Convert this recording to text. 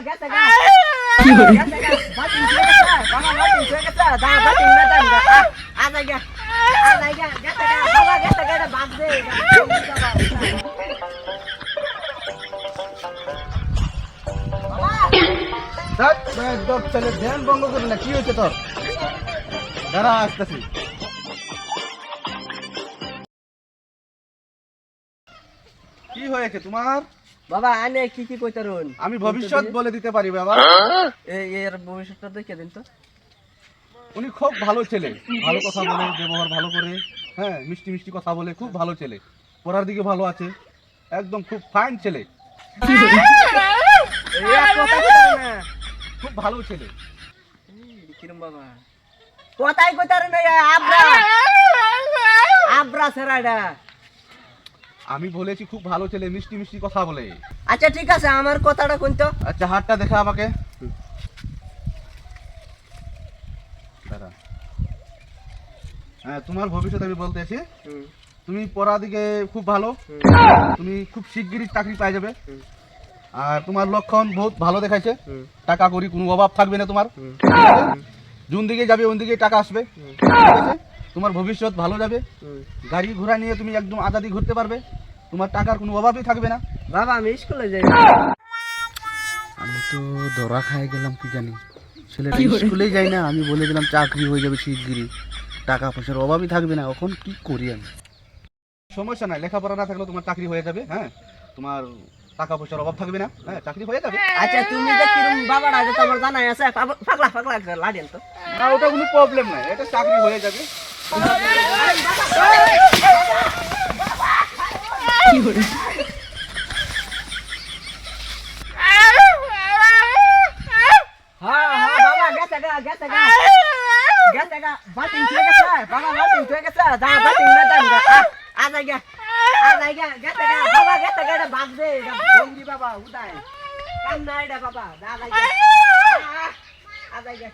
গেছে গা গেছে গা বাটিং ছুঁয়ে গেছে বাবা বাটিং ছুঁয়ে গেছে দা বাটিং না দেন গা আ যাই গা গেছে গা বাবা গেছে গা এটা বাদ দে একদম ছেলে ধ্যান ভঙ্গ করি না, কি হয়েছে তোর? দাঁড়া আসতেছি। কি হয়েছে তোমার? বাবা আনে কি কইতারুন আমি ভবিষ্যৎ বলে দিতে পারি বাবা। এর ভবিষ্যৎটা দেখে দিন তো। উনি খুব ভালো ছেলে, ভালো কথা বলে, ব্যবহার ভালো করে, হ্যাঁ মিষ্টি মিষ্টি কথা বলে, খুব ভালো ছেলে, পড়ার দিকে ভালো আছে, একদম খুব ফাইন ছেলে, খুব ভালো ছেলে। কিরম বাবা কথাই কইতারুন আব্রা আব্রা সেরাডা। আমি বলেছি খুব ভালো ছেলে, মিষ্টি মিষ্টি কথা বলে। আচ্ছা ঠিক আছে আমার কথাটা কোন তো। আচ্ছা হাতটা দেখা আমাকে। দাঁড়া। হ্যাঁ তোমার ভবিষ্যৎ আমি বলতেছি, তুমি পড়ার দিকে খুব ভালো, তুমি খুব শিগগিরই চাকরি পাই যাবে, আর তোমার লক্ষণ বহুত ভালো দেখাইছে, টাকা করি কোনো অভাব থাকবে না তোমার, যোন দিকে যাবে ওন দিকে টাকা আসবে, ঠিক আছে? তোমার ভবিষ্যৎ ভালো যাবে, গাড়ি ঘোড়া নিয়ে তুমি একদম আজাদি ঘুরতে পারবে, তোমার টাকার কোনো অভাবই থাকবে না। বাবা আমি স্কুলে যাই। আমি তো ধরা খাই গেলাম, কি জানি ছেলেটা স্কুলেই যাই না, আমি বলে দিলাম চাকরি হয়ে যাবে শিগগিরই, টাকা পয়সার অভাবই থাকবে না, এখন কি করি আমি? সমস্যা নাই, লেখাপড়া না থাকলেও তোমার চাকরি হয়ে যাবে, হ্যাঁ তোমার টাকা পয়সার অভাব থাকবে না, হ্যাঁ চাকরি হয়ে যাবে। আচ্ছা তুমি যে কিরম বাবাটা যে তোমার জানাই আছে পাগলা পাগলা লাডেন তো না ওটা কোনো প্রবলেম নাই, এটা চাকরি হয়ে যাবে। হ্যাঁ হ্যাঁ বাবা গেছে গা গেছে গা গেছে গা বাটিং ছুঁয়ে গেছে বাবা বাটিং ছুঁয়ে গেছে দা বাটিং না দেন গা আ যাই গা গেছে গা বাবা গেছে গা এটা বাদ দে বঙ্গি বাবা উদাই কাম না এটা বাবা দা যাই গা আ যাই গা